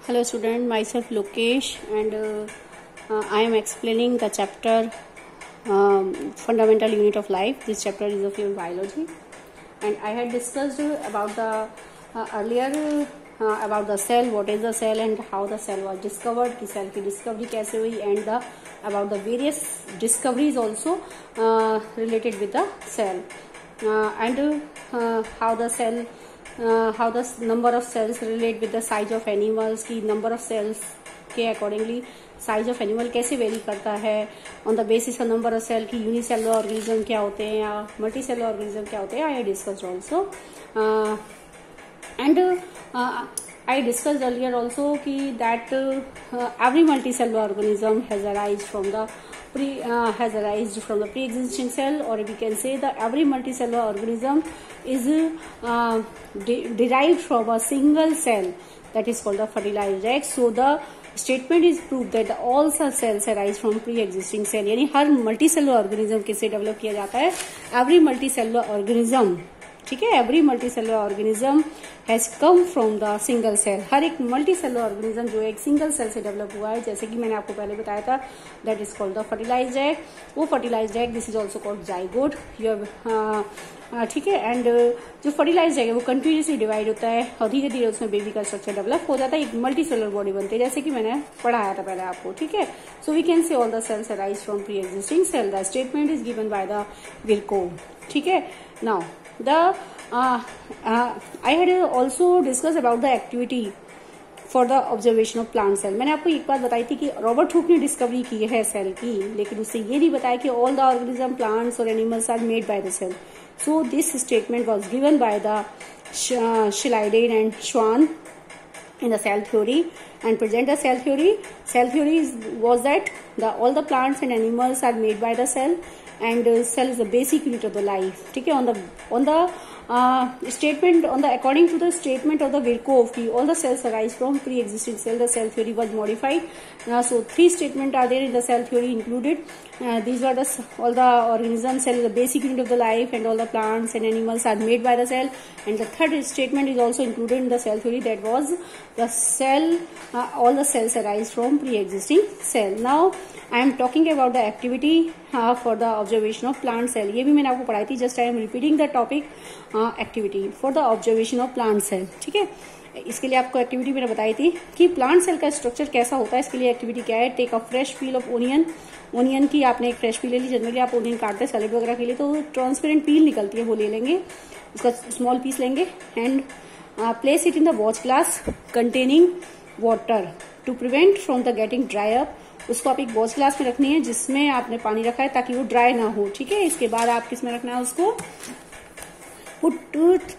Hello student, myself Lokesh and I am explaining the chapter Fundamental Unit of Life. This chapter is of your biology and I had discussed about the earlier about the cell, what is the cell and how the cell was discovered, कि cell की discovery कैसे हुई and the about the various discoveries also related with the cell and how the cell how the number of cells relate with the size of animals की number of cells के accordingly size of animal कैसे very करता है on the basis of number of cell की unicellular organism क्या होते हैं या multicellular organism क्या होते हैं I discussed also and I discussed earlier also कि that every multicellular organism has arisen from the pre-existing cell, or we can say that every multicellular organism is derived from a single cell that is called the fertilized egg. So the statement is proved that all cells arise from pre-existing cell. यानी हर multicellular organism किससे develop किया जाता है? Every multicellular organism, ठीक है, every multicellular organism has come from the single cell. हर एक multicellular organism जो एक सिंगल सेल से डेवलप हुआ है, जैसे कि मैंने आपको पहले बताया था, that is called the fertilised egg. वो fertilised egg this is also called zygote. ठीक है, एंड जो फर्टिलाइज्ड एग है वो कंटिन्यूसली डिवाइड होता है और धीरे धीरे उसमें बेबी का स्ट्रक्चर डेवलप हो जाता है, एक मल्टीसेलुलर बॉडी बनती है, जैसे कि मैंने पढ़ाया था पहले आपको. ठीक है, so we can say all the cells arise from pre existing cell. The statement is given by the Virchow. ठीक है, now I had also discussed about the activity for the observation of plant cell. मैंने आपको एक बात बताई थी कि Robert Hooke ने डिस्कवरी की है सेल की, लेकिन उससे ये नहीं बताया कि all the organism, plants or animals are made by the cell. So this statement was given by the Schleiden and Schwann in the cell theory and present the cell theory. Cell theory was that all the plants and animals are made by the cell and cell is the basic unit of the life. ठीक है, on the statement according to the statement of the Virchow, all the cells arise from pre-existing cell. The cell theory was modified. So 3 statements are there in the cell theory included. These were all the organisms. Cell is the basic unit of the life, and all the plants and animals are made by the cell. And the third statement is also included in the cell theory. That was the cell. All the cells arise from pre-existing cell. Now I am talking about the activity for the observation of plant cell. ये भी मैंने आपको पढ़ाई थी. Just I am repeating the topic. Activity for the observation of plant cell. ठीक है, इसके लिए आपको एक्टिविटी मैंने बताई थी कि प्लांट सेल का स्ट्रक्चर कैसा होता है. इसके लिए एक्टिविटी क्या है? Take a fresh peel of onion. Onion की आपने एक फ्रेश पील ले ली. जनरली आप ओनियन काटते हैं सैलेड वगैरह के लिए तो ट्रांसपेरेंट पील निकलती है, वो ले लेंगे, उसका स्मॉल पीस लेंगे and place it in the watch glass containing water to prevent from the getting dry up. उसको आप एक वॉच ग्लास में रखनी है जिसमें आपने पानी रखा है ताकि वो ड्राई ना हो. ठीक है, इसके बाद आप किसमें रखना है उसको? Put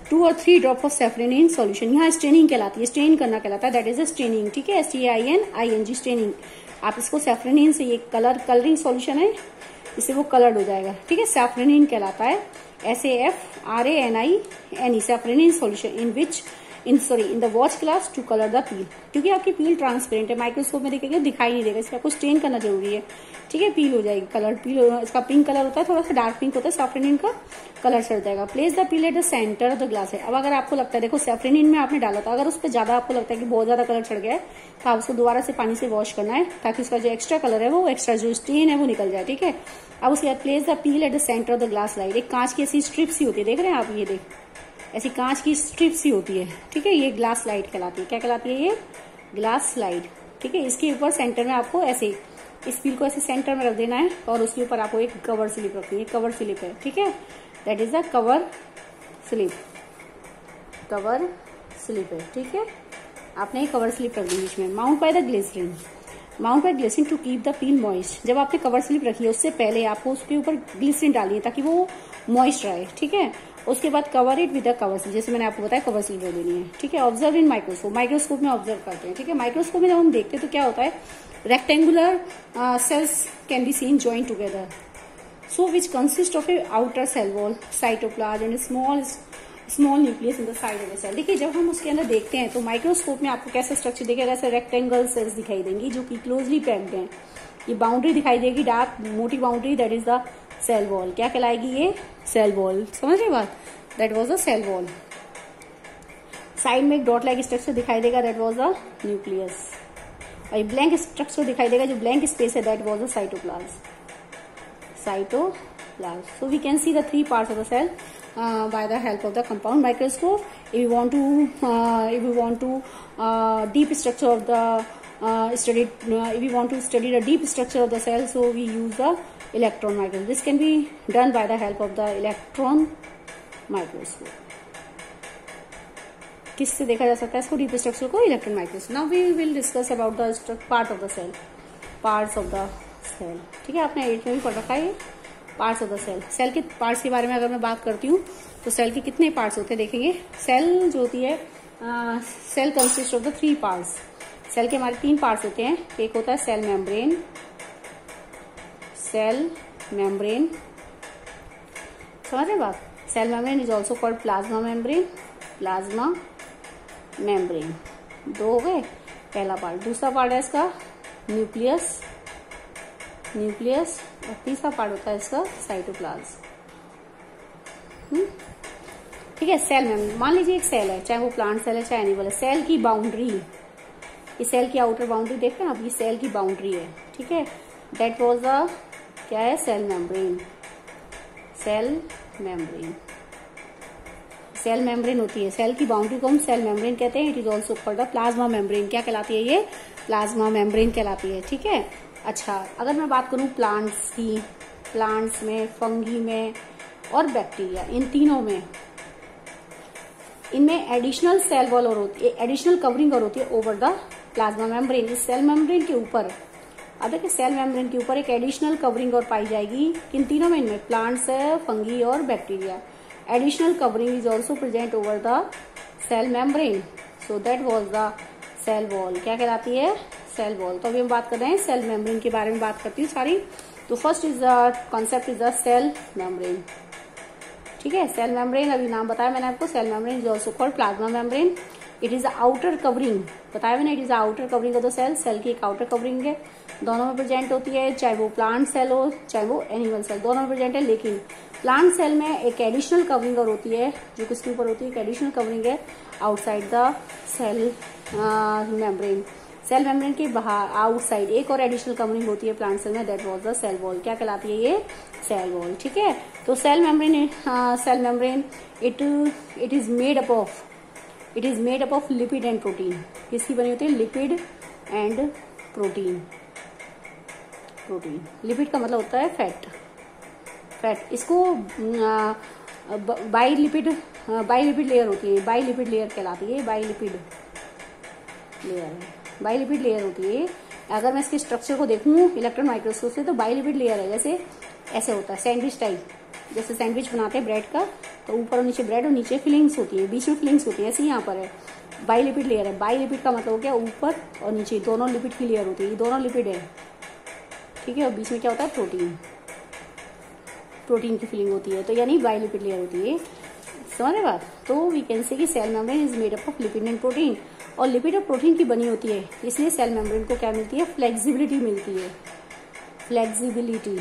2 or 3 drop of saffron in solution. यहाँ स्टेनिंग कहलाती है, स्टेन करना कहलाता है, दैट इज अ स्टेनिंग. ठीक है, STAINING स्टेनिंग. आप इसको सैफरनिन से, ये कलरिंग सॉल्यूशन है, इससे वो कलर्ड हो जाएगा. ठीक है, सैफरनिन कहलाता है, SAFRANINE safranin solution in the watch glass to colour the peel. क्योंकि आपकी पील ट्रांसपेरेंट है, माइक्रोस्कोप में देखेंगे दिखाई नहीं देगा, इसका आपको स्टेन करना जरूरी है. ठीक है, पील हो जाएगी, कलर पील. इसका पिंक कलर होता है, थोड़ा सा डार्क पिंक होता है, सैफरनिन का कलर चढ़ जाएगा. Place the peel at the centre of the glass है. अब अगर आपको लगता है, देखो सैफरनिन में आपने डाला था, अगर उस पर ज्यादा आपको लगता है कि बहुत ज्यादा कलर चढ़ गया है तो आप उसको दोबारा से पानी से वॉश करना है ताकि उसका जो एक्स्ट्रा कलर है, वो एक्स्ट्रा जो स्टेन है वो निकल जाए. ठीक है, अब उसके बाद place the peel at the centre of the glass light. एक कांच की ऐसी स्ट्रिप्स ही होती है, देख रहे हैं आप, ये देख ऐसी कांच की स्ट्रिप्स ही होती है. ठीक है, ये ग्लास स्लाइड कहलाती है. क्या कहलाती है? ये ग्लास स्लाइड. ठीक है, इसके ऊपर सेंटर में आपको ऐसे इस पील को ऐसे सेंटर में रख देना है और उसके ऊपर आपको एक कवर स्लिप रखनी है. कवर स्लिप है. ठीक है, that is the cover slip. Cover slip है. ठीक है, आपने कवर स्लिप रख दी बीच में. Mount by the glycerine. Mount by glycerine to keep the peel moist. जब आपने कवर स्लिप रखी है उससे पहले आपको उसके ऊपर ग्लिसरीन डालनी है ताकि वो मॉइस्ट रहे. ठीक है, उसके बाद cover it with the cover slip, जैसे मैंने आपको बताया कवर स्लिप देनी है. ठीक है, ऑब्जर्व इन माइक्रोस्कोप. माइक्रोस्कोप में ऑब्जर्व करते हैं. ठीक है, माइक्रोस्कोप में जब हम देखते हैं तो क्या होता है? Rectangular cells can be seen join together, so which consist of a outer cell wall, cytoplasm and small nucleus in the side of the cell. देखिए, जब हम उसके अंदर देखते हैं तो माइक्रोस्कोप में आपको कैसा स्ट्रक्चर दिखेगा? ऐसे रेक्टेंगल सेल्स दिखाई देंगी जो कि क्लोजली पैक्ड हैं. ये बाउंड्री दिखाई देगी, डार्क मोटी boundary, that is the cell wall. क्या कहलाएगी? ये सेल वॉल. समझ रहे बात? That was the cell wall. Side में एक डॉट लाइक स्ट्रक्चर दिखाई देगा, दैट वाज द न्यूक्लियस। और ये ब्लैंक स्ट्रक्चर दिखाई देगा, जो ब्लैंक स्पेस है, that was the cytoplasm. So we can see the three parts of the cell by the help of the compound microscope. If we want to deep structure of the if we want to study the deep structure of the cell, so we use the electron microscope. This can be done by the help of the electron microscope. किससे देखा जा सकता है इसको, deep structure को, electron microscope. Now we will discuss about the part of the cell, parts of the cell. ठीक है, आपने 8th में भी पढ़ रखा है parts of the cell. Cell के पार्ट्स के बारे में अगर मैं बात करती हूँ तो सेल के कितने पार्ट्स होते हैं देखेंगे। सेल जो होती है, cell consist of the 3 parts. Cell के हमारे 3 पार्ट्स होते हैं। एक होता है सेल मेम्ब्रेन, समझ रहे बात। Cell membrane is also called plasma membrane, 2 हो गए पहला पार्ट। दूसरा पार्ट है इसका न्यूक्लियस, और तीसरा पार्ट होता है इसका साइटोप्लाज्म। ठीक है, सेल में मान लीजिए एक सेल है, चाहे वो प्लांट सेल है चाहे एनिमल है। सेल की बाउंड्री, इस सेल की आउटर बाउंड्री देखते हैं आप, ये सेल की बाउंड्री है। ठीक है, दैट वाज द क्या है, सेल मेम्ब्रेन होती है। सेल की बाउंड्री को हम सेल मेम्ब्रेन कहते हैं। It is also called the plasma membrane. क्या कहलाती है ये, प्लाज्मा मेम्ब्रेन कहलाती है। ठीक है, अच्छा अगर मैं बात करूं प्लांट्स की, प्लांट्स में, फंगी में और बैक्टीरिया, इन तीनों में, इनमें एडिशनल सेल वॉल और होती है, एडिशनल कवरिंग और होती है ओवर द प्लाज्मा मेम्ब्रेन। इस सेल मेम्ब्रेन के ऊपर, अब देखिए सेल मेम्ब्रेन के ऊपर एक एडिशनल कवरिंग और पाई जाएगी। इन तीनों में, इनमें प्लांट्स है, फंगी और bacteria. Additional covering is also present over the cell membrane, so that was the cell wall. क्या कहलाती है, सेल वॉल। तो अभी हम बात कर रहे हैं सेल मेम्ब्रेन के बारे में बात करती हूँ सारी। तो first is the concept is the cell membrane. ठीक है, सेल मेम्ब्रेन अभी नाम बताया मैंने आपको। Cell membrane is also called plasma membrane. It is the outer covering, बताया मैंने, it is the outer covering of the cell. Cell की एक आउटर कवरिंग है, दोनों में प्रेजेंट होती है, चाहे वो प्लांट सेल हो चाहे वो एनिमल सेल, दोनों में प्रेजेंट है। लेकिन प्लांट सेल में एक एडिशनल कवरिंग और होती है, जो किसके ऊपर होती है, एक एडिशनल कवरिंग है outside the cell membrane. Cell membrane के बाहर आउटसाइड एक और एडिशनल कवरिंग होती है प्लांट सेल में, that was the cell wall. क्या कहलाती है ये, सेल वॉल। ठीक है, तो cell membrane it is made up of lipid and protein. किसकी बनी होती है, लिपिड एंड प्रोटीन। लिपिड का मतलब होता है फैट। इसको बाइलिपिड लेयर होती है, बाइलिपिड लेयर कहलाती है, बाइलिपिड लेयर होती है। अगर मैं इसके स्ट्रक्चर को देखूं इलेक्ट्रॉन माइक्रोस्कोप से, तो बाइलिपिड लेयर है, जैसे ऐसे होता है सैंडविच टाइप, जैसे सैंडविच बनाते हैं ब्रेड का, तो ऊपर और नीचे ब्रेड और नीचे फिलिंग्स होती है, बीच में फिलिंग्स होती है, ऐसे यहाँ पर है बाइलिपिड लेयर है। बाइलिपिड का मतलब हो गया ऊपर और नीचे दोनों लिपिड की लेयर होती है, ये दोनों लिपिड है। ठीक है, और बीच में क्या होता है, प्रोटीन की फिलिंग होती है, तो यानी बाइलिपिड लेयर होती है। समझ रहे बात। तो वी कैन से कि cell membrane is made up of lipid and protein, और लिपिड और प्रोटीन की बनी होती है, इसलिए सेल मेम्ब्रेन को क्या मिलती है, फ्लेक्सिबिलिटी मिलती है, फ्लेक्सिबिलिटी।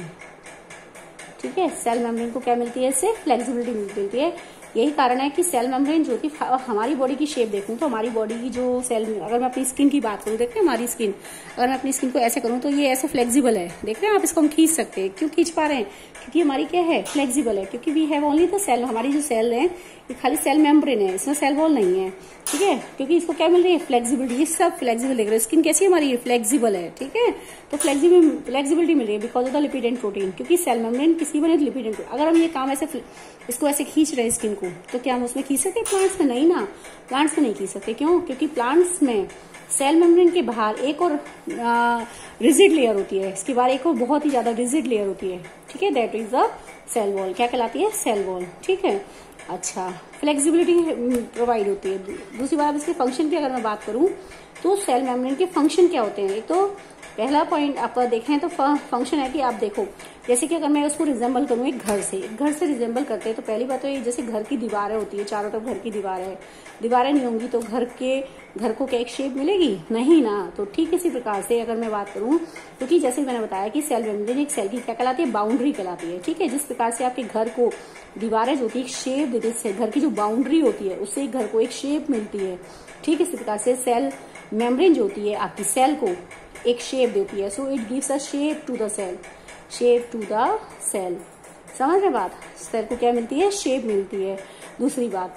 ठीक है, सेल मेम्ब्रेन को क्या मिलती है, इससे फ्लेक्सिबिलिटी मिलती है। यही कारण है कि सेल मेम्ब्रेन जो थी, हमारी बॉडी की शेप देखूं तो हमारी बॉडी की जो सेल, अगर मैं अपनी स्किन की बात करूं, देखते हैं हमारी स्किन, अगर मैं अपनी स्किन को ऐसे करूं तो ये ऐसे फ्लेक्सिबल है, देख रहे हैं आप, इसको हम खींच सकते हैं। क्यों खींच पा रहे हैं, क्योंकि हमारी क्या है, फ्लेक्सिबल है, क्योंकि we have only the cell. हमारी जो सेल है ये खाली सेल मेम्ब्रेन है, इसमें सेल वॉल नहीं है। ठीक है, क्योंकि इसको क्या मिल रही है, फ्लेक्सिबिलिटी। ये सब फ्लेक्सिबल देख रहे हैं, स्किन कैसी है हमारी, फ्लेक्सिबल है। ठीक है, तो फ्लेक्सिबिलिटी मिल रही है because of the lipid and protein, क्योंकि सेल मेम्ब्रेन किसी बने लिपिड एंड प्रोटीन। अगर हम ये काम ऐसे इसको ऐसे खींच रहे हैं स्किन को, तो क्या हम उसमें खींच सकते हैं, प्लांट्स में नहीं ना, प्लांट्स में नहीं खींच सकते। क्यों, क्योंकि प्लांट्स में सेल मेम्ब्रेन के बाहर एक और रिजिड लेयर होती है, इसके बाहर एक और बहुत ही ज्यादा रिजिड लेयर होती है। ठीक है, that is the cell wall. क्या कहलाती है, सेल वॉल। ठीक है, अच्छा फ्लेक्सिबिलिटी प्रोवाइड होती है। दूसरी बात इसके फंक्शन की अगर मैं बात करूं तो सेल मेम्ब्रेन के फंक्शन क्या होते हैं, एक तो पहला पॉइंट आपका देखें तो फंक्शन है कि आप देखो, जैसे कि अगर मैं उसको रिजेंबल करूँ एक घर से रिजेंबल करते हैं तो पहली बात तो ये, जैसे घर की दीवारें होती है, चारों तरफ घर की दीवारें नहीं होंगी तो घर को क्या एक शेप मिलेगी? नहीं ना। तो ठीक इसी प्रकार से अगर मैं बात करूं, क्योंकि जैसे मैंने बताया कि सेल मेम्ब्रेन एक सेल की क्या कहलाती है? बाउंड्री कहलाती है। ठीक है, जिस प्रकार से आपके घर को दीवारें जो होती है एक शेप देती है, घर की जो बाउंड्री होती है उससे घर को एक शेप मिलती है। ठीक इसी प्रकार से सेल मेम्ब्रेन जो होती है आपकी सेल को एक शेप देती है। So it gives a shape to the cell. समझ रहे बात? सेल को क्या मिलती है? शेप मिलती है। दूसरी बात,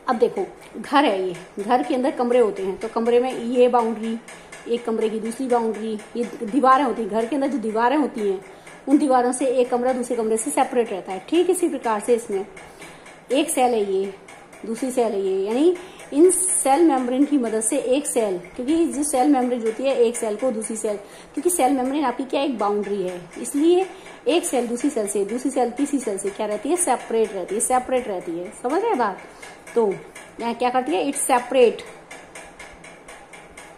अब देखो घर है, ये घर के अंदर कमरे होते हैं तो कमरे में ये बाउंड्री, एक कमरे की दूसरी बाउंड्री, ये दीवारें होती हैं। घर के अंदर जो दीवारें होती हैं उन दीवारों से एक कमरा दूसरे कमरे से सेपरेट रहता है। ठीक इसी प्रकार से इसमें एक सेल है ये, दूसरी सेल है ये, यानी इन सेल मेम्ब्रेन की मदद से एक सेल, क्योंकि जो सेल मेम्ब्रेन होती है एक सेल को दूसरी सेल, क्योंकि सेल मेम्ब्रेन आपकी क्या एक बाउंड्री है, इसलिए एक सेल दूसरी सेल से, दूसरी सेल तीसरी सेल से क्या रहती है? सेपरेट रहती है। समझ रहे बात? तो यहाँ क्या करती है? It separate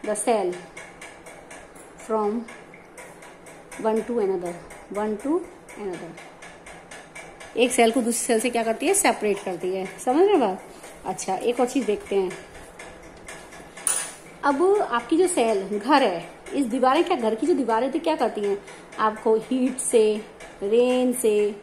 the cell from one to another. एक सेल को दूसरी सेल से क्या करती है? सेपरेट करती है। समझ रहे बात? अच्छा, एक और चीज देखते हैं। अब आपकी जो सेल घर है, इस दीवारें क्या, घर की जो दीवारें थी क्या करती हैं? आपको हीट से, रेन से,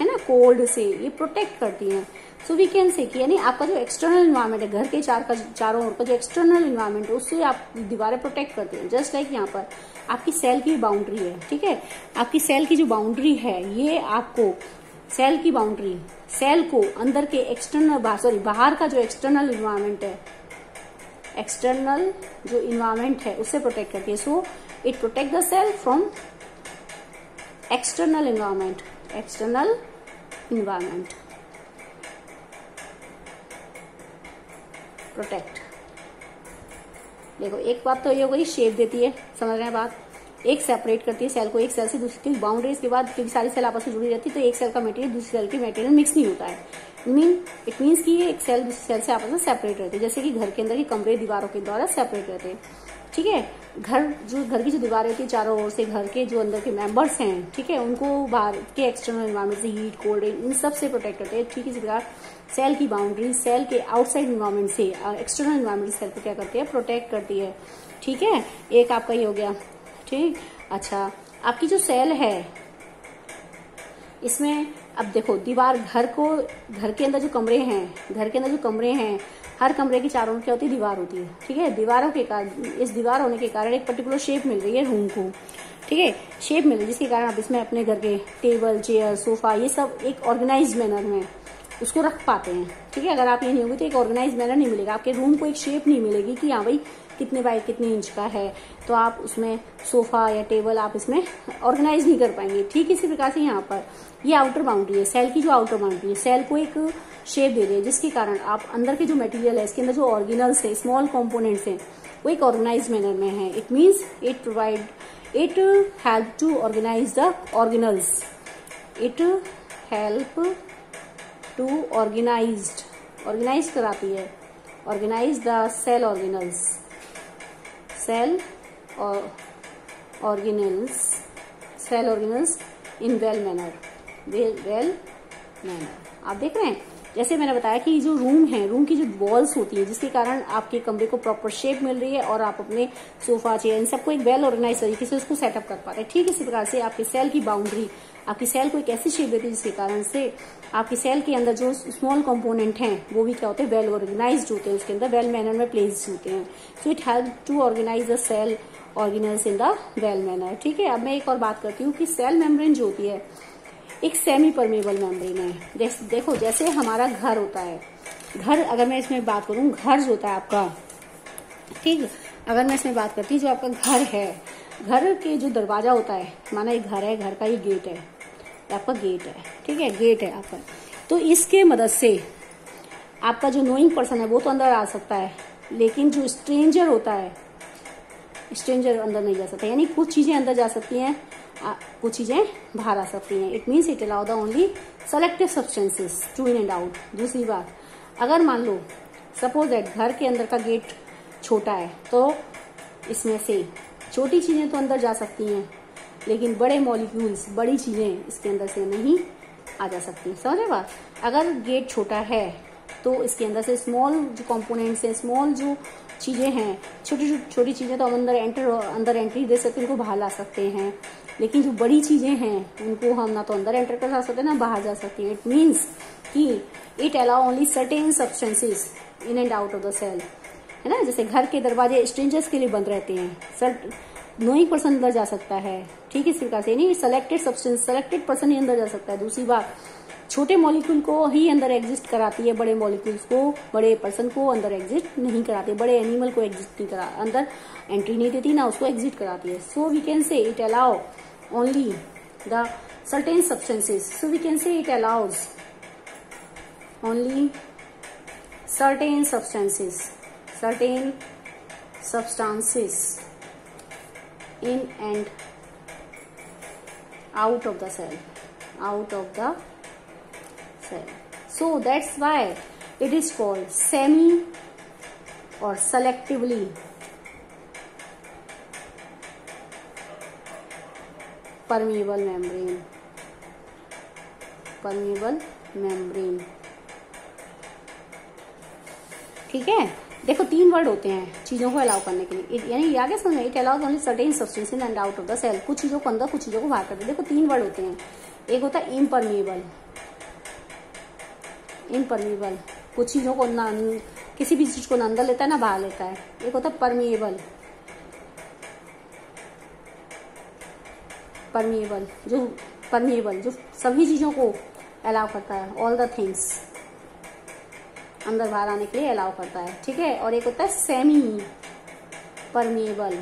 है ना, कोल्ड से ये प्रोटेक्ट करती हैं। सो वी कैन से कि यानी आपका जो एक्सटर्नल इन्वायरमेंट है, घर के चारों ओर का जो एक्सटर्नल इन्वायरमेंट है उससे आप दीवारें प्रोटेक्ट करते हैं। जस्ट लाइक यहाँ पर आपकी सेल की बाउंड्री है। ठीक है, आपकी सेल की जो बाउंड्री है ये आपको सेल की बाउंड्री सेल को अंदर के बाहर का जो एक्सटर्नल इन्वायरमेंट है उससे प्रोटेक्ट करती है। So it protect the cell from external environment. Protect. देखो एक बात तो ये हो गई, शेप देती है, समझ रहे हैं बात? एक सेपरेट करती है सेल को एक सेल से दूसरी बाउंड्रीज के बाद, क्योंकि सारी सेल आपस में जुड़ी रहती है तो एक सेल का मटेरियल दूसरी सेल के मटेरियल मिक्स नहीं होता है। इट मीन्स कि एक सेल दूसरी सेल से आपस में सेपरेट रहती है, जैसे कि घर के अंदर ही कमरे दीवारों के द्वारा सेपरेट रहते हैं। ठीक है, घर की जो दीवारें होती है चारों ओर से, घर के जो अंदर के मेंबर्स हैं, ठीक है, उनको बाहर के एक्सटर्नल एनवायरमेंट से, हीट, कोल्ड, इन सब से प्रोटेक्ट करते हैं। ठीक इसी प्रकार सेल की बाउंड्री सेल के आउटसाइड एनवायरमेंट से, एक्सटर्नल एनवायरमेंट सेल को क्या करती है? प्रोटेक्ट करती है। ठीक है, एक आपका ये हो गया। ठीक, अच्छा, आपकी जो सेल है इसमें अब देखो दीवार, घर के अंदर जो कमरे हैं, हर कमरे की चारों ओर क्या होती है? दीवार होती है। ठीक है, दीवारों के कारण, इस दीवार होने के कारण एक पर्टिकुलर शेप मिल रही है रूम को। ठीक है, शेप मिल रही है जिसके कारण आप इसमें अपने घर के टेबल, चेयर, सोफा, ये सब एक ऑर्गेनाइज मैनर में उसको रख पाते हैं। ठीक है, अगर आप ये नहीं होगी तो एक ऑर्गेनाइज मैनर नहीं मिलेगा, आपके रूम को एक शेप नहीं मिलेगी कि हाँ भाई कितने बाय कितने इंच का है, तो आप उसमें सोफा या टेबल आप इसमें ऑर्गेनाइज नहीं कर पाएंगे। ठीक इसी प्रकार से यहाँ पर ये आउटर बाउंड्री है, सेल की जो आउटर बाउंड्री है, सेल को एक शेप दे रही है जिसके कारण आप अंदर के जो मटेरियल है, इसके अंदर जो ऑर्गेनल्स है, स्मॉल कंपोनेंट्स हैं, वो एक ऑर्गेनाइज मैनर में है। It means it help to organise the organelles. It help to organise कराती है, organise the cell organelles in well manner. आप देख रहे हैं, जैसे मैंने बताया कि जो रूम है, रूम की जो वॉल्स होती है जिसके कारण आपके कमरे को प्रॉपर शेप मिल रही है और आप अपने सोफा, चेयर, इन सबको एक वेल ऑर्गेनाइज तरीके से उसको सेटअप कर पाते हैं। ठीक इसी प्रकार से आपके सेल की बाउंड्री आपकी सेल को एक ऐसी शेप देती है जिसके कारण से आपकी सेल के अंदर जो स्मॉल कंपोनेंट हैं वो भी क्या होते हैं? वेल ऑर्गेनाइज्ड होते हैं, उसके अंदर वेल मैनर में प्लेस्ड होते हैं। So it help to organise the cell organelles in the well manner. ठीक है, अब मैं एक और बात करती हूँ कि सेल मेम्ब्रेन जो होती है एक सेमी परमेबल मेम्ब्रेन है। देखो जैसे हमारा घर होता है, घर अगर मैं इसमें बात करूँ, घर जो होता है आपका, ठीक, अगर मैं इसमें बात करती हूँ जो आपका घर है, घर के जो दरवाजा होता है, माना एक घर है, घर का ये गेट है, आपका गेट है, ठीक है, गेट है आपका, तो इसके मदद से आपका जो नोइंग पर्सन है वो तो अंदर आ सकता है, लेकिन जो स्ट्रेंजर होता है, स्ट्रेंजर अंदर नहीं जा सकता। यानी कुछ चीजें अंदर जा सकती हैं, कुछ चीजें बाहर आ सकती हैं। It means it allow the only selective substances to in and out. दूसरी बात, अगर मान लो सपोज दैट घर के अंदर का गेट छोटा है तो इसमें से छोटी चीजें तो अंदर जा सकती हैं, लेकिन बड़े मॉलिक्यूल्स, बड़ी चीजें इसके अंदर से नहीं आ जा सकती। समझे बात? अगर गेट छोटा है तो इसके अंदर से स्मॉल जो कंपोनेंट्स हैं, स्मॉल जो चीजें हैं, छोटी छोटी चीजें तो हम अंदर एंट्री दे सकते हैं, उनको बाहर ला सकते हैं। लेकिन जो बड़ी चीजें हैं उनको हम ना तो अंदर एंटर कर सकते हैं ना बाहर जा सकते हैं। इट मीन्स कि it allow only certain substances in and out of the cell, है ना। जैसे घर के दरवाजे स्ट्रेंजर्स के लिए बंद रहते हैं, नोइंग पर्सन अंदर जा सकता है, ठीक है। इस प्रकार से नहीं सेलेक्टेड सब्सटेंस, सेलेक्टेड पर्सन ही अंदर जा सकता है। दूसरी बात, छोटे मॉलिक्यूल को ही अंदर एग्जिस्ट कराती है, बड़े मॉलिक्यूल्स को, बड़े पर्सन को अंदर एग्जिस्ट नहीं कराती है, बड़े एनिमल को एग्जिस्ट नहीं करा, अंदर एंट्री नहीं देती, ना उसको एग्जिट कराती है। So we can say it allow only the certain substances, so we can say it allows only certain substances in and out of the cell, so that's why it is called semi or selectively permeable membrane। ठीक है, देखो 3 word होते हैं चीजों को allow करने के लिए, यानी ये आगे समझ, it allows only certain substance in and out of the cell, कुछ चीजों को अंदर कुछ चीजों को बाहर करते हैं। देखो 3 वर्ड होते हैं, एक होता है इम्परमेबल, कुछ चीजों को ना, किसी भी चीज को ना अंदर लेता है ना बाहर लेता है। एक होता है परमेबल, जो सभी चीजों को अलाउ करता है, ऑल द थिंग्स अंदर बाहर आने के लिए अलाउ करता है, ठीक है। और एक होता है सेमी परमेबल,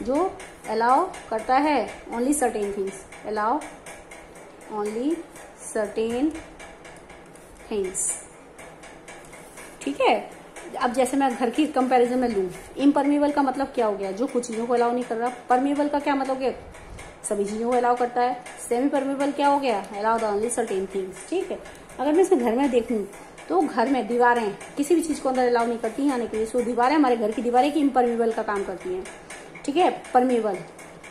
जो अलाउ करता है only certain things, allow only certain things, ठीक है। अब जैसे मैं घर की कंपैरिजन में लूं, इम्परमेबल का मतलब क्या हो गया, जो कुछ चीजों को अलाउ नहीं कर रहा। परमेबल का क्या मतलब है, सभी चीजों को अलाउ करता है। सेमी परमेबल क्या हो गया, allow the only certain things, ठीक है। अगर मैं इसमें घर में देखूं तो घर में दीवारें किसी भी चीज को अंदर अलाउ नहीं करती हैं आने के लिए। सो दीवारें, हमारे घर की दीवारें की इम्परमेबल का काम करती हैं, ठीक है। परमेबल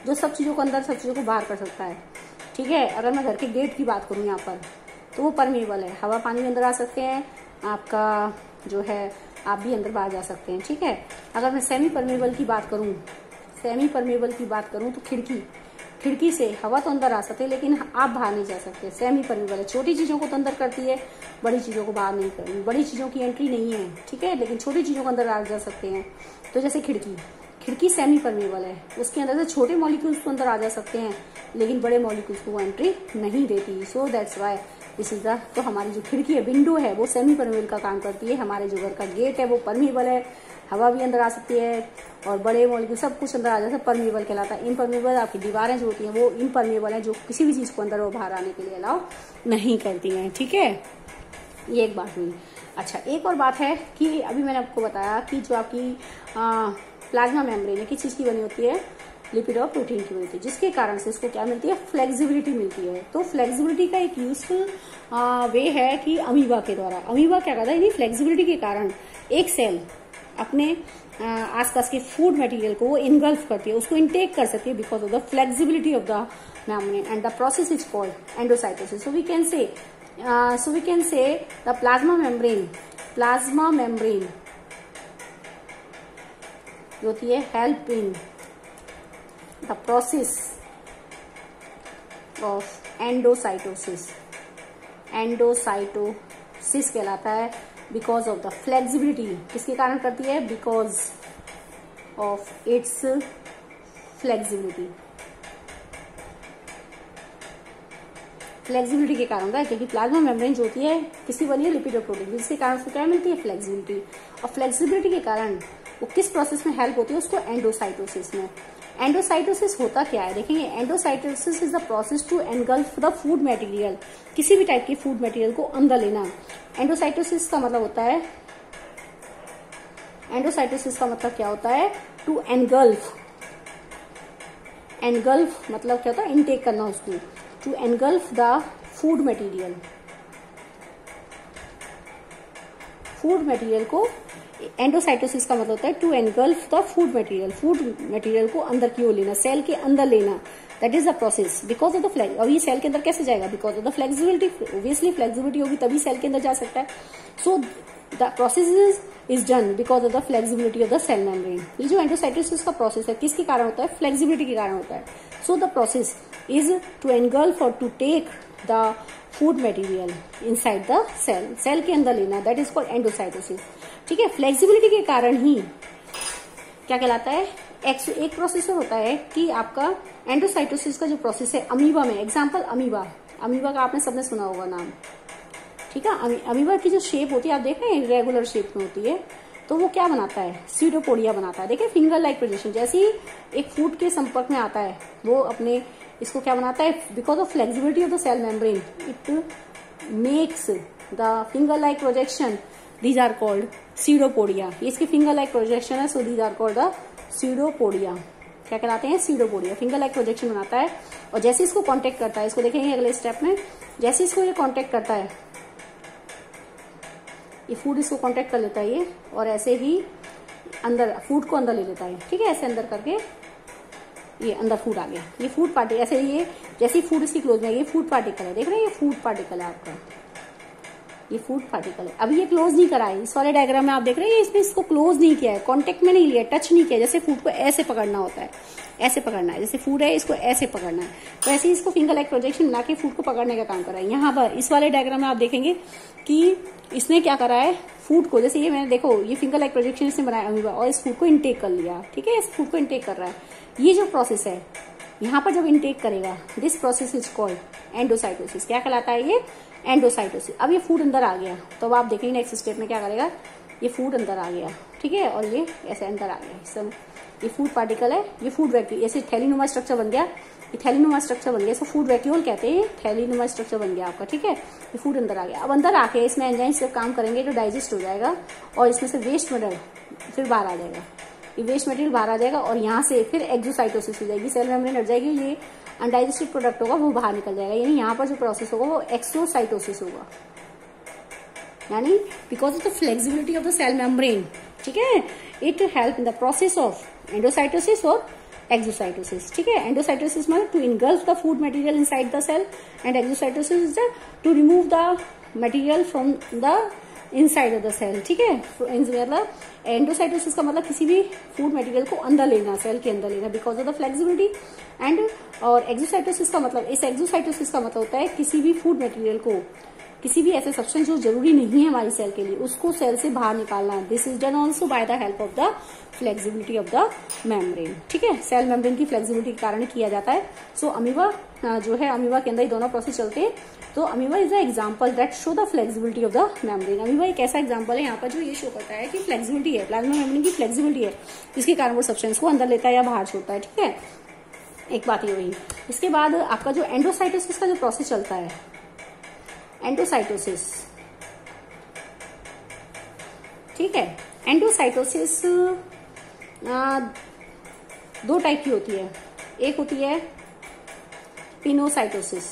जो सब चीजों को अंदर, सब चीजों को बाहर कर सकता है, ठीक है। अगर मैं घर के गेट की बात करूं यहाँ पर, तो वो परमेबल है, हवा पानी भी अंदर आ सकते हैं, आपका जो है आप भी अंदर बाहर जा सकते हैं, ठीक है। अगर मैं सेमी परमेबल की बात करूं, तो खिड़की से हवा तो अंदर आ सकती है, लेकिन आप बाहर नहीं जा सकते। सेमी परमेबल है, छोटी चीजों को तो अंदर करती है, बड़ी चीजों को बाहर नहीं करती, बड़ी चीजों की एंट्री नहीं है, ठीक है, लेकिन छोटी चीजों को अंदर आ जा सकते हैं। तो जैसे खिड़की सेमी परमेबल है, उसके अंदर से छोटे मॉलिक्यूल्स तो अंदर आ जा सकते हैं, लेकिन बड़े मॉलिक्यूल्स को वो एंट्री नहीं देती। So that's why this is the, तो हमारी जो खिड़की है, विंडो है, वो सेमी परमेबल का काम करती है। हमारे जो घर का गेट है वो परमेबल है, हवा भी अंदर आ सकती है, और बड़े मॉलिक्यूल सब कुछ अंदर आ जाता है, परमेबल कहलाता है। इम्परमेबल आपकी दीवारें जो होती हैं वो इम्परमेबल है, जो किसी भी चीज को अंदर वो बाहर आने के लिए अलाउ नहीं करती हैं, ठीक है। ये एक बात हुई। अच्छा, एक और बात है कि अभी मैंने आपको बताया कि जो आपकी प्लाज्मा मेम्ब्रेन है, किस चीज की बनी होती है, लिपिड और प्रोटीन की बनी होती है, जिसके कारण से इसको क्या मिलती है, फ्लेक्सिबिलिटी मिलती है। तो फ्लेक्सिबिलिटी का एक यूजफुल वे है कि अमीबा के द्वारा, अमीबा क्या करता है, फ्लेक्सिबिलिटी के कारण एक सेल अपने आसपास के फूड मटेरियल को वो इनगल्फ करती है, उसको इनटेक कर सकती है, because of the flexibility of the membrane, and the process is called endocytosis. So we can say the plasma membrane जो होती है, help in the process of endocytosis कहलाता है, बिकॉज ऑफ द फ्लेक्सिबिलिटी। किसके कारण करती है, बिकॉज ऑफ इट्स फ्लेक्सिबिलिटी के कारण होता है, क्योंकि प्लाज्मा मेम्ब्रेन जो होती है किसी बनी है, लिपिड और प्रोटीन, जिसके कारण उसको क्या मिलती है, फ्लेक्सिबिलिटी। और फ्लेक्सिबिलिटी के कारण वो किस प्रोसेस में हेल्प होती है, उसको एंडोसाइटोसिस में। एंडोसाइटोसिस होता क्या है, देखेंगे। Endocytosis is the process to engulf the food material, किसी भी टाइप की फूड मटेरियल को अंदर लेना। एंडोसाइटोसिस का मतलब होता है, क्या होता है, टू एनगल्फ मतलब क्या होता है, इनटेक करना उसको, to engulf the food material को एंडोसाइटोसिस का मतलब होता है to engulf the food material को अंदर की ओर लेना, सेल के अंदर लेना, that is the process because of the flex. और ये सेल के अंदर कैसे जाएगा? Because of the flexibility, obviously flexibility होगी तभी सेल के अंदर जा सकता है। So the process is done because of the flexibility of the cell membrane. ये जो एंडोसाइटोसिस का प्रोसेस है किसके कारण होता है? फ्लेक्सिबिलिटी के कारण होता है। So the process is to engulf और to take the food material inside the cell, cell के अंदर लेना, दैट इज कॉल्ड एंडोसाइटोसिस। ठीक है, फ्लेक्सिबिलिटी के कारण ही क्या कहलाता है? एक प्रोसेस होता है कि आपका एंडोसाइटोसिस का जो प्रोसेस है अमीबा में, एग्जांपल अमीबा का आपने सबने सुना होगा नाम। ठीक है, अमीबा की जो शेप होती है आप देख रहे हैं रेगुलर शेप में होती है, तो वो क्या बनाता है? स्यूडोपोडिया बनाता है। देखिए फिंगर लाइक प्रोजेक्शन, जैसे ही एक फूड के संपर्क में आता है वो अपने इसको क्या बनाता है? Because of flexibility of the cell membrane it makes the finger like projection, these are called pseudopodia. ये इसकी फिंगर लाइक प्रोजेक्शन है, so these are called the pseudopodia. क्या कहलाते हैं? स्यूडोपोडिया। फिंगर लाइक प्रोजेक्शन बनाता है और जैसे इसको कांटेक्ट करता है, इसको देखेंगे अगले स्टेप में, जैसे इसको ये कांटेक्ट करता है, ये फूड इसको कांटेक्ट कर लेता है ये, और ऐसे ही अंदर फूड को अंदर ले लेता है। ठीक है, ऐसे अंदर करके ये अंदर फूड आ गया, ये फूड पार्टिकल, ऐसे ये जैसे फूड इसकी क्लोज में, ये फूड पार्टिकल है, देख रहे हैं ये फूड पार्टिकल है आपका, ये फूड पार्टिकल है। अभी ये क्लोज नहीं करा है, इस वाले डायग्राम में आप देख रहे हैं इसने इसको क्लोज नहीं किया है, कांटेक्ट में नहीं लिया, टच नहीं किया। जैसे फूड को ऐसे पकड़ना होता है, ऐसे पकड़ना है, जैसे फूड है इसको ऐसे पकड़ना है, तो ऐसे ही इसको फिंगर लाइक प्रोजेक्शन बना के फूड को पकड़ने का काम करा है। यहाँ पर इस वाले डायग्राम में आप देखेंगे कि इसने क्या करा है, फूड को, जैसे ये मैंने देखो ये फिंगर लाइक प्रोजेक्शन इसने बनाया अमीबा, और इस फूड को इनटेक कर लिया। ठीक है, इस फूड को इनटेक कर रहा है। ये जो प्रोसेस है यहाँ पर जब इनटेक करेगा, this process is called endocytosis. क्या कहलाता है ये? एंडोसाइटोसिस। अब ये फूड अंदर आ गया, तो अब आप देखेंगे नेक्स्ट स्टेप में क्या करेगा, ये फूड अंदर आ गया। ठीक है, और ये ऐसे अंदर आ गया, सब ये फूड पार्टिकल है, ये फूड वैक्यूल, ऐसे थैलीनुमा स्ट्रक्चर बन गया, ये थैलीनुमा स्ट्रक्चर बन गया, इसको फूड वैक्यूल कहते हैं, थैलीनुमा स्ट्रक्चर बन गया आपका। ठीक है, ये फूड अंदर आ गया। अब अंदर आके इसमें एंजाइम से काम करेंगे तो डाइजेस्ट हो जाएगा, और इसमें से वेस्ट मटेरियल फिर बाहर आ जाएगा, ये वेस्ट मटेरियल बाहर आ जाएगा, और यहाँ से फिर एक्सोसाइटोसिस हो जाएगी, सेल मेम्ब्रेन हट जाएगी, ये अनडाइजेस्टेड प्रोडक्ट होगा वो बाहर निकल जाएगा। यानी यहाँ पर जो प्रोसेस होगा वो एक्सोसाइटोसिस होगा, यानी because of the flexibility of the cell membrane. ठीक है, it help in the process of endocytosis और एक्सोसाइटोसिस। ठीक है, एंडोसाइटोसिस मतलब to engulf the food material inside the cell, and exocytosis is to remove the material from the inside of the cell. ठीक है, मतलब endocytosis का मतलब किसी भी फूड मटेरियल को अंदर लेना, सेल के अंदर लेना, because of the flexibility. And और एक्सोसाइटोसिस का मतलब, इस एक्सोसाइटोसिस का मतलब होता है किसी भी फूड मटेरियल को, किसी भी ऐसे सब्सटेंस जो जरूरी नहीं है हमारी सेल के लिए, उसको सेल से बाहर निकालना। This is done also by the help of the flexibility of the membrane. ठीक है, सेल मेम्ब्रेन की फ्लेक्सिबिलिटी के कारण किया जाता है। सो अमीबा जो है, अमीबा के अंदर ही दोनों प्रोसेस चलते हैं। तो amoeba is the example that show the flexibility of the membrane. Amoeba एक ऐसा एग्जाम्पल है यहाँ पर जो ये शो करता है कि फ्लेक्सिबिलिटी है, प्लाज्मा मेम्ब्रेन की फ्लेक्सिबिलिटी है, जिसके कारण वो सब्सटेंस को अंदर लेता है या बाहर छोड़ता है। ठीक है, एक बात ये हुई। इसके बाद आपका जो एंडोसाइटोसिस का जो प्रोसेस चलता है, एंडोसाइटोसिस, ठीक है, एंडोसाइटोसिस दो टाइप की होती है। एक होती है पिनोसाइटोसिस,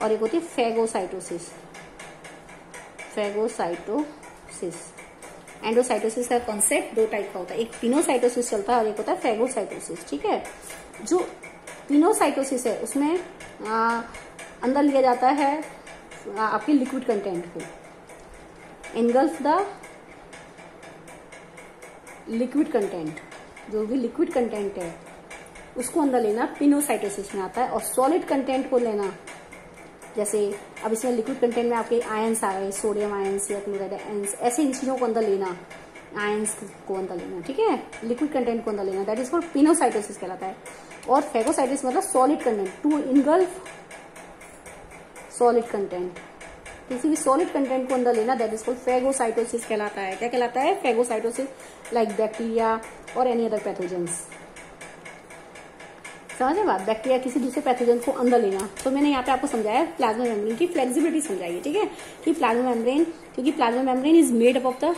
और एक होती है फेगोसाइटोसिस। एंडोसाइटोसिस का कॉन्सेप्ट दो टाइप का होता है, एक पिनोसाइटोसिस चलता है और एक होता है फेगोसाइटोसिस। ठीक है, जो पिनोसाइटोसिस है उसमें अंदर लिया जाता है आपके लिक्विड कंटेंट को, एनगल्फ द लिक्विड कंटेंट, जो भी लिक्विड कंटेंट है उसको अंदर लेना पिनोसाइटोसिस में आता है। और सॉलिड कंटेंट को लेना, जैसे अब इसमें लिक्विड कंटेंट में आपके आयंस आ गए, सोडियम आयंस या क्लोराइड आयंस, ऐसे इन चीजों को अंदर लेना, आयंस को अंदर लेना। ठीक है, लिक्विड कंटेंट को अंदर लेना, दैट इज कॉल्ड पिनोसाइटोसिस कहलाता है। और फेगोसाइटोसिस मतलब solid content, to engulf solid content, किसी भी सॉलिड कंटेंट को अंदर लेना, दैट इज कॉल्ड फेगोसाइटोसिस कहलाता है। क्या कहलाता है? फेगोसाइटोसिस, लाइक बैक्टीरिया और एनी अदर पैथोजेंस। समझे बात? बैक्टीरिया किसी दूसरे पैथोजन को अंदर लेना। तो मैंने यहाँ पे आपको समझाया प्लाज्मा मेम्ब्रेन की फ्लेक्सिबिलिटी समझाई। ठीक है, कि प्लाज्मा मेम्ब्रेन, क्योंकि plasma membrane is made up of the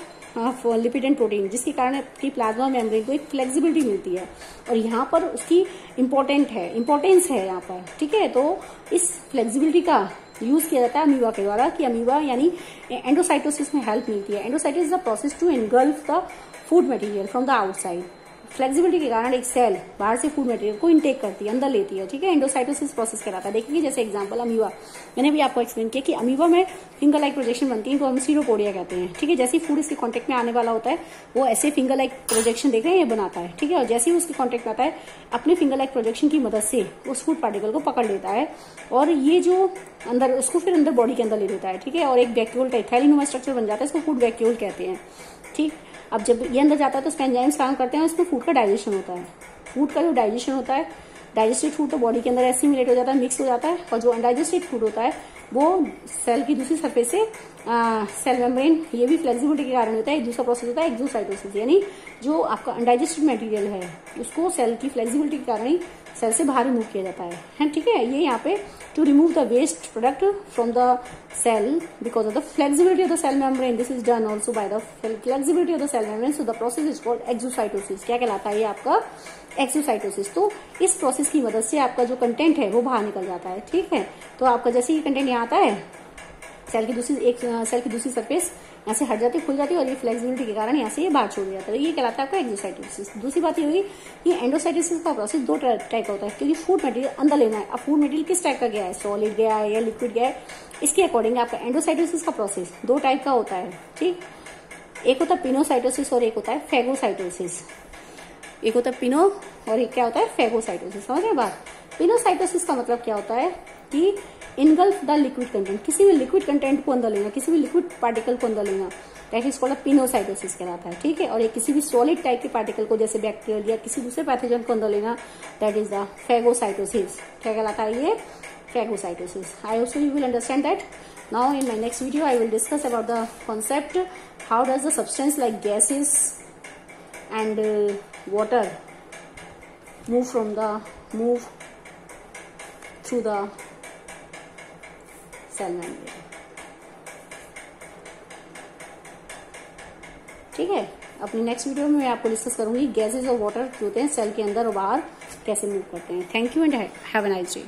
lipid and protein, जिसके कारण की प्लाज्मा मेम्ब्रेन को एक फ्लेक्सिबिलिटी मिलती है, और यहाँ पर उसकी इम्पोर्टेंस है यहाँ पर। ठीक है, तो इस फ्लेक्सिबिलिटी का यूज किया जाता है अमीबा के द्वारा, कि अमीबा यानी एंडोसाइटोसिस में हेल्प मिलती है। Endocytosis is the process to engulf the food material from the outside. Flexibility के कारण एक सेल बाहर से फूड मटेरियल को इनटेक करती है, अंदर लेती है, ठीक है। एंडोसाइटोसिस प्रोसेस कहलाता है। देखिए जैसे एग्जांपल अमीबा, मैंने भी आपको एक्सप्लेन किया कि अमीबा में फिंगर लाइक प्रोजेक्शन बनती है, इनको हम सीरोपोडिया कहते हैं, ठीक है। जैसे ही फूड इसके कांटेक्ट में आने वाला होता है वो ऐसे फिंगर लाइक प्रोजेक्शन देख रहे हैं ये बनाता है, ठीक है। और जैसे ही उसके कांटेक्ट में आता है अपने फिंगर लाइक प्रोजेक्शन की मदद से उस फूड पार्टिकल को पकड़ लेता है और ये जो अंदर उसको फिर अंदर बॉडी के अंदर ले लेता है, ठीक है। और एक वैक्यूल टाइप थैलीनुमा स्ट्रक्चर बन जाता है, इसको फूड वैक्यूल कहते हैं, ठीक। अब जब ये अंदर जाता है तो उसमें एंजाइम्स काम करते हैं, उसमें फूड का डाइजेशन होता है। फूड का जो डाइजेशन होता है, डाइजेस्टेड फूड तो बॉडी के अंदर एसिमिलेट हो जाता है, मिक्स हो जाता है, और जो अनडाइजेस्टेड फूड होता है वो सेल की दूसरी सरफेस से सेल मेम्ब्रेन, ये भी फ्लेक्सिबिलिटी के कारण होता है। एक दूसरा प्रोसेस होता है एक्सोसाइटोसिस, यानी जो आपका अनडाइजेस्टेड मटेरियल है उसको सेल की फ्लेक्सिबिलिटी के कारण ही सेल से बाहर रिमूव किया जाता है, ठीक है। ये यहाँ पे to remove the waste product from the cell because of the flexibility of the cell membrane, this is done also by the flexibility of the cell membrane, so the process is called exocytosis. क्या कहलाता है ये आपका exocytosis. तो इस process की मदद से आपका जो कंटेंट है वो बाहर निकल जाता है, ठीक है। तो आपका जैसे ये कंटेंट यहाँ आता है सेल की दूसरी सरफेस यहाँ से हट जाती है, खुल जाती है, और ये फ्लेक्सिबिलिटी के कारण यहाँ से ये बाहर छोड़ जाता है। ये कहलाता है आपका एक्सोसाइटोसिस। दूसरी बात ये होगी कि एंडोसाइटोसिस का प्रोसेस दो टाइप का होता है, क्योंकि फूड मटेरियल अंदर लेना है। अब फूड मटेरियल किस टाइप का गया है, सॉलिड गया है या लिक्विड गया है, इसके अकॉर्डिंग आपका एंडोसाइटोसिस का प्रोसेस दो टाइप का होता है, ठीक। एक होता है पिनोसाइटोसिस और एक होता है फेगोसाइटोसिस। एक होता है पिनो और एक क्या होता है फेगोसाइटोसिस। समझ रहे बात। पिनोसाइटोसिस का मतलब क्या होता है कि इनगल्फ द लिक्विड कंटेंट, किसी भी लिक्विड कंटेंट को अंदर लेना, किसी भी लिक्विड पार्टिकल को अंदर लेना, दैट इज कॉल्ड पिनोसाइटोसिस कहलाता है, ठीक है। और एक किसी भी सॉलिड टाइप के पार्टिकल को जैसे बैक्टीरिया या किसी दूसरे पैथोजन को अंदर लेना, दैट इज द फेगोसाइटोसिस। क्या कहलाता है ये phagocytosis. I hope you will understand that. Now in my next video I will discuss about the concept how does the substance like gases and water move through the cell membrane, ठीक है। अपनी next video में मैं आपको discuss करूंगी gases और water जो होते हैं सेल के अंदर और बाहर कैसे मूव करते हैं। Thank you and have a nice day.